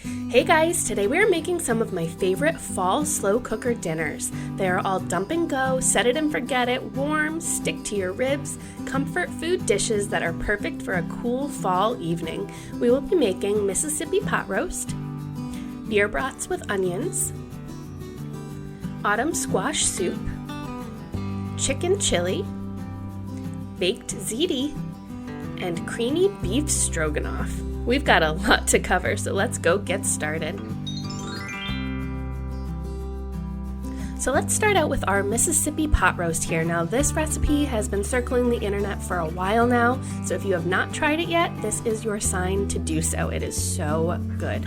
Hey guys, today we are making some of my favorite fall slow cooker dinners. They are all dump and go, set it and forget it, warm, stick to your ribs, comfort food dishes that are perfect for a cool fall evening. We will be making Mississippi pot roast, beer brats with onions, autumn squash soup, chicken chili, baked ziti, and creamy beef stroganoff. We've got a lot to cover, so let's go get started. So let's start out with our Mississippi pot roast here. Now this recipe has been circling the internet for a while now, so if you have not tried it yet, this is your sign to do so. It is so good.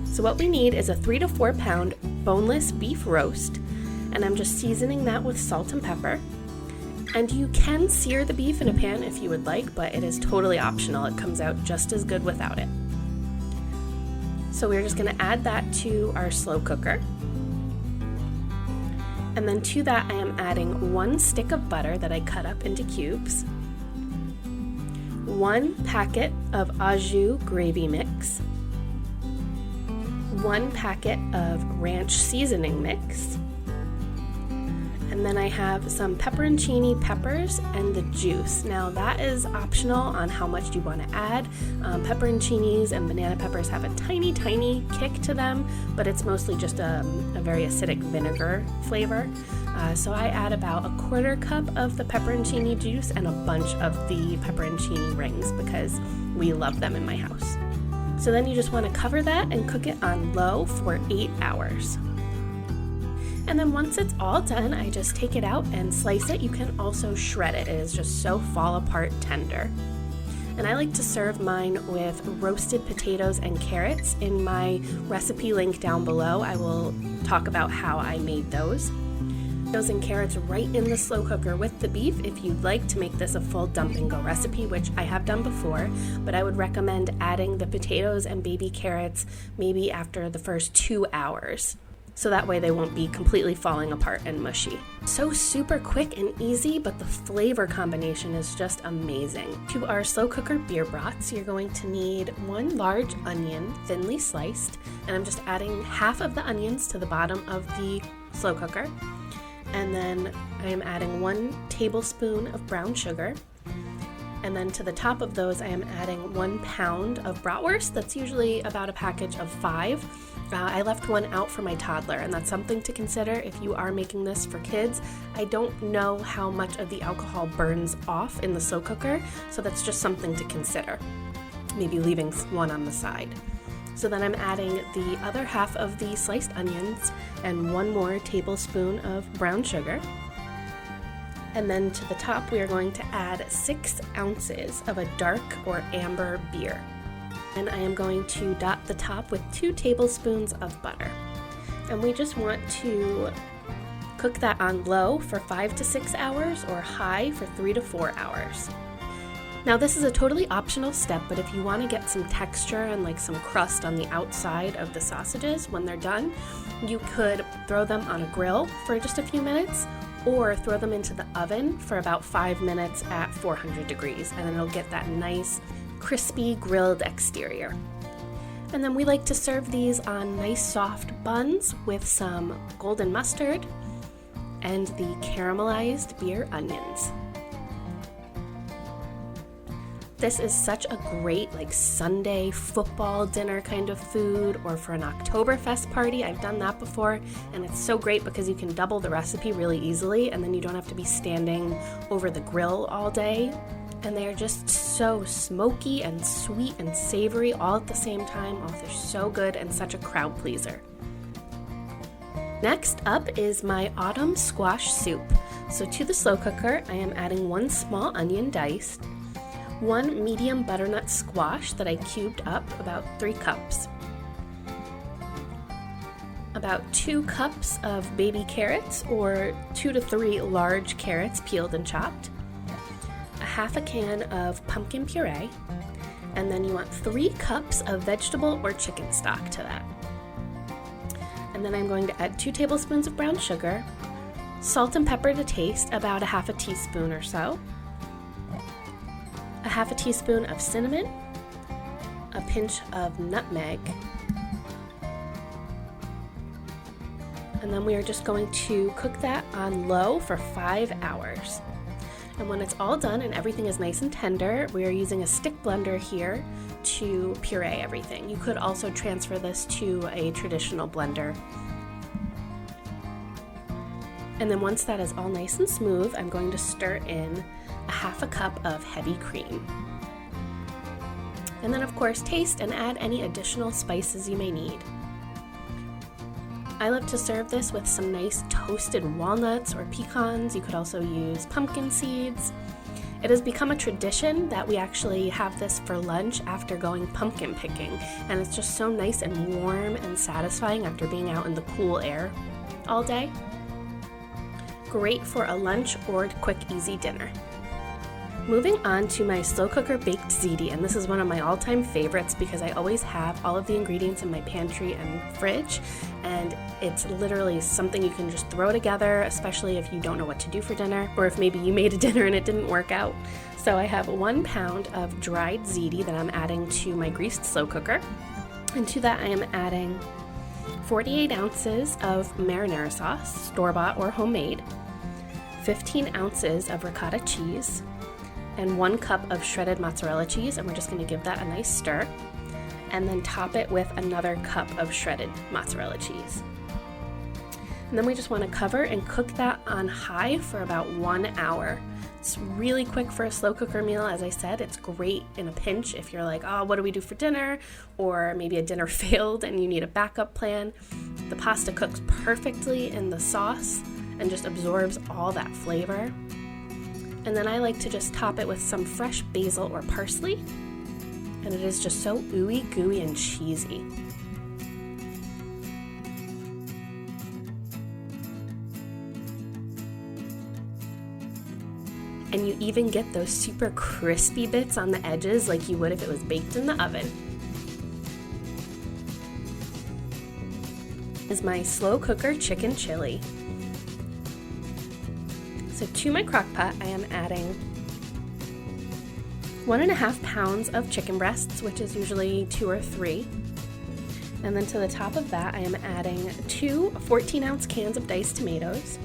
So what we need is a 3 to 4 pound boneless beef roast, and I'm just seasoning that with salt and pepper. And you can sear the beef in a pan if you would like, but it is totally optional. It comes out just as good without it. So we're just going to add that to our slow cooker. And then to that I am adding 1 stick of butter that I cut up into cubes, 1 packet of au jus gravy mix, 1 packet of ranch seasoning mix, and then I have some pepperoncini peppers and the juice. Now that is optional on how much you want to add. Pepperoncinis and banana peppers have a tiny kick to them, but it's mostly just a very acidic vinegar flavor. So I add about 1/4 cup of the pepperoncini juice and a bunch of the pepperoncini rings because we love them in my house. So then you just want to cover that and cook it on low for 8 hours. And then once it's all done, I just take it out and slice it. You can also shred it. It is just so fall apart tender. And I like to serve mine with roasted potatoes and carrots. In my recipe link down below, I will talk about how I made those. Those and carrots right in the slow cooker with the beef if you'd like to make this a full dump and go recipe, which I have done before, but I would recommend adding the potatoes and baby carrots maybe after the first 2 hours. So that way they won't be completely falling apart and mushy. So super quick and easy, but the flavor combination is just amazing. To our slow cooker beer brats, you're going to need 1 large onion, thinly sliced, and I'm just adding half of the onions to the bottom of the slow cooker. And then I am adding 1 tablespoon of brown sugar. And then to the top of those, I am adding 1 pound of bratwurst. That's usually about a package of 5. I left 1 out for my toddler, and that's something to consider if you are making this for kids. I don't know how much of the alcohol burns off in the slow cooker, so that's just something to consider. Maybe leaving 1 on the side. So then I'm adding the other half of the sliced onions and 1 more tablespoon of brown sugar. And then to the top, we are going to add 6 ounces of a dark or amber beer. And I am going to dot the top with 2 tablespoons of butter. And we just want to cook that on low for 5 to 6 hours or high for 3 to 4 hours. Now this is a totally optional step, but if you want to get some texture and like some crust on the outside of the sausages when they're done, you could throw them on a grill for just a few minutes or throw them into the oven for about 5 minutes at 400 degrees, and then it'll get that nice crispy grilled exterior. And then we like to serve these on nice soft buns with some golden mustard and the caramelized beer onions. This is such a great like Sunday football dinner kind of food, or for an Oktoberfest party. I've done that before, and it's so great because you can double the recipe really easily, and then you don't have to be standing over the grill all day. And they are just so smoky and sweet and savory all at the same time. Oh, they're so good and such a crowd pleaser. Next up is my autumn squash soup. So to the slow cooker, I am adding 1 small onion diced, 1 medium butternut squash that I cubed up, about 3 cups, about 2 cups of baby carrots or 2 to 3 large carrots peeled and chopped, half a can of pumpkin puree, and then you want 3 cups of vegetable or chicken stock to that. And then I'm going to add 2 tablespoons of brown sugar, salt and pepper to taste, about a half a teaspoon or so, a half a teaspoon of cinnamon, a pinch of nutmeg, And then we are just going to cook that on low for 5 hours. And when it's all done and everything is nice and tender, we are using a stick blender here to puree everything. You could also transfer this to a traditional blender. And then once that is all nice and smooth, I'm going to stir in a half a cup of heavy cream. And then of course taste and add any additional spices you may need. I love to serve this with some nice toasted walnuts or pecans. You could also use pumpkin seeds. It has become a tradition that we actually have this for lunch after going pumpkin picking, and it's just so nice and warm and satisfying after being out in the cool air all day. Great for a lunch or quick, easy dinner. Moving on to my slow cooker baked ziti, and this is one of my all-time favorites because I always have all of the ingredients in my pantry and fridge, and it's literally something you can just throw together, especially if you don't know what to do for dinner, or if maybe you made a dinner and it didn't work out. So I have 1 pound of dried ziti that I'm adding to my greased slow cooker, and to that I am adding 48 ounces of marinara sauce, store-bought or homemade, 15 ounces of ricotta cheese, and 1 cup of shredded mozzarella cheese, and we're just going to give that a nice stir, and then top it with another cup of shredded mozzarella cheese. And then we just want to cover and cook that on high for about 1 hour. It's really quick for a slow cooker meal. As I said, it's great in a pinch if you're like, oh, what do we do for dinner? Or maybe a dinner failed and you need a backup plan. The pasta cooks perfectly in the sauce and just absorbs all that flavor. And then I like to just top it with some fresh basil or parsley, and it is just so ooey gooey and cheesy. And you even get those super crispy bits on the edges like you would if it was baked in the oven. Is my slow cooker chicken chili. So to my crock pot, I am adding 1.5 pounds of chicken breasts, which is usually 2 or 3. And then to the top of that, I am adding 2 14-ounce cans of diced tomatoes,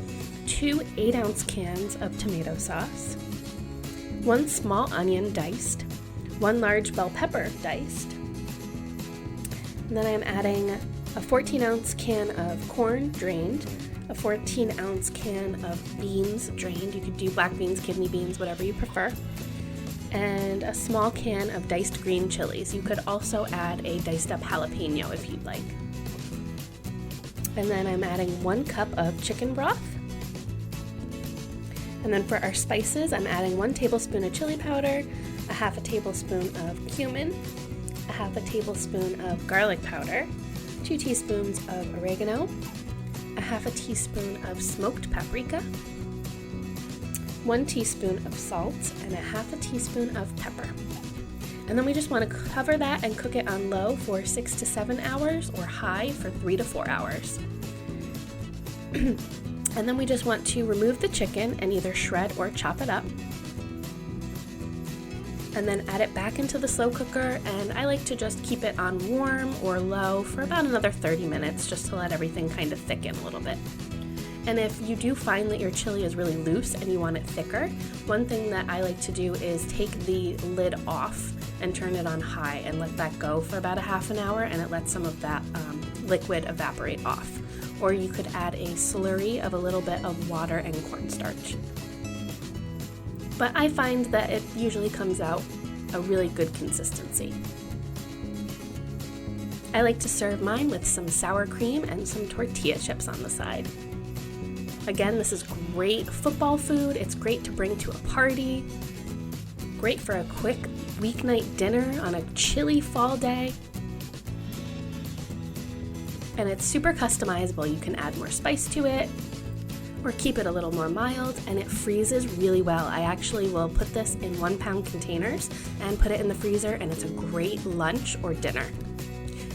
2 8-ounce cans of tomato sauce, 1 small onion diced, 1 large bell pepper diced. And then I am adding a 14-ounce can of corn drained, a 14-ounce can of beans drained. You could do black beans, kidney beans, whatever you prefer, and a small can of diced green chilies. You could also add a diced up jalapeno if you'd like. And then I'm adding 1 cup of chicken broth. And then for our spices, I'm adding 1 tablespoon of chili powder, a half a tablespoon of cumin, a half a tablespoon of garlic powder, 2 teaspoons of oregano, a half a teaspoon of smoked paprika, 1 teaspoon of salt, and a half a teaspoon of pepper. And then we just want to cover that and cook it on low for 6 to 7 hours or high for 3 to 4 hours. And then we just want to remove the chicken and either shred or chop it up. And then add it back into the slow cooker, and I like to just keep it on warm or low for about another 30 minutes just to let everything kind of thicken a little bit. And if you do find that your chili is really loose and you want it thicker, one thing that I like to do is take the lid off and turn it on high and let that go for about a half an hour, and it lets some of that liquid evaporate off. Or you could add a slurry of a little bit of water and cornstarch. But I find that it usually comes out a really good consistency. I like to serve mine with some sour cream and some tortilla chips on the side. Again, this is great football food. It's great to bring to a party. Great for a quick weeknight dinner on a chilly fall day. And it's super customizable. You can add more spice to it, or keep it a little more mild, and it freezes really well. I actually will put this in 1 pound containers and put it in the freezer, and it's a great lunch or dinner.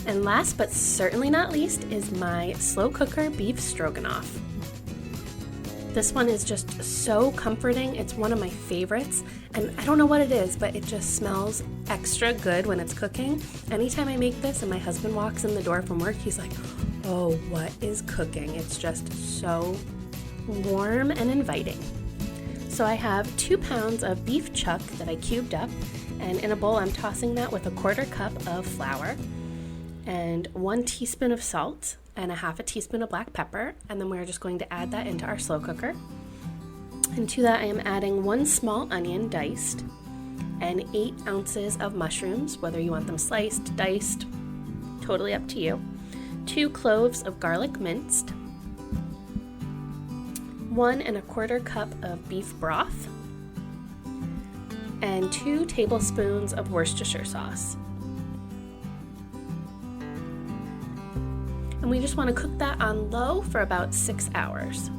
And last but certainly not least is my slow cooker beef stroganoff. This one is just so comforting. It's one of my favorites, and I don't know what it is, but it just smells extra good when it's cooking. Anytime I make this and my husband walks in the door from work, he's like, Oh, what is cooking? It's just so warm and inviting. So I have 2 pounds of beef chuck that I cubed up, and in a bowl I'm tossing that with a 1/4 cup of flour and 1 teaspoon of salt and a 1/2 teaspoon of black pepper, and then we're just going to add that into our slow cooker. And to that I am adding 1 small onion diced and 8 ounces of mushrooms, whether you want them sliced, diced, totally up to you. 2 cloves of garlic minced, 1 1/4 cup of beef broth, and 2 tablespoons of Worcestershire sauce. And we just want to cook that on low for about 6 hours.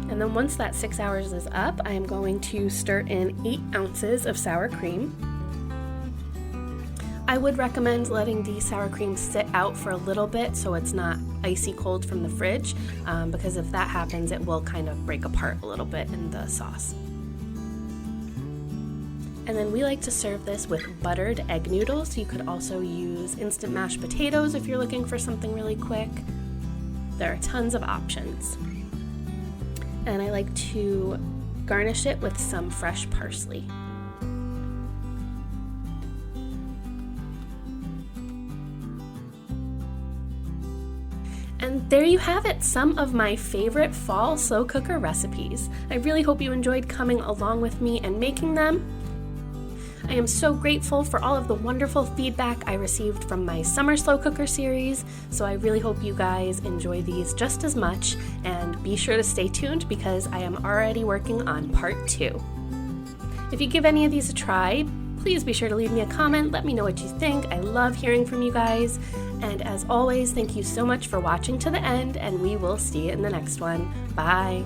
And then once that 6 hours is up, I am going to stir in 8 ounces of sour cream. I would recommend letting the sour cream sit out for a little bit so it's not icy cold from the fridge, because if that happens, it will kind of break apart a little bit in the sauce. And then we like to serve this with buttered egg noodles. You could also use instant mashed potatoes if you're looking for something really quick. There are tons of options. And I like to garnish it with some fresh parsley. And there you have it, some of my favorite fall slow cooker recipes. I really hope you enjoyed coming along with me and making them. I am so grateful for all of the wonderful feedback I received from my summer slow cooker series, so I really hope you guys enjoy these just as much, and be sure to stay tuned because I am already working on part 2. If you give any of these a try, please be sure to leave me a comment, let me know what you think. I love hearing from you guys, and as always, thank you so much for watching to the end, and we will see you in the next one. Bye!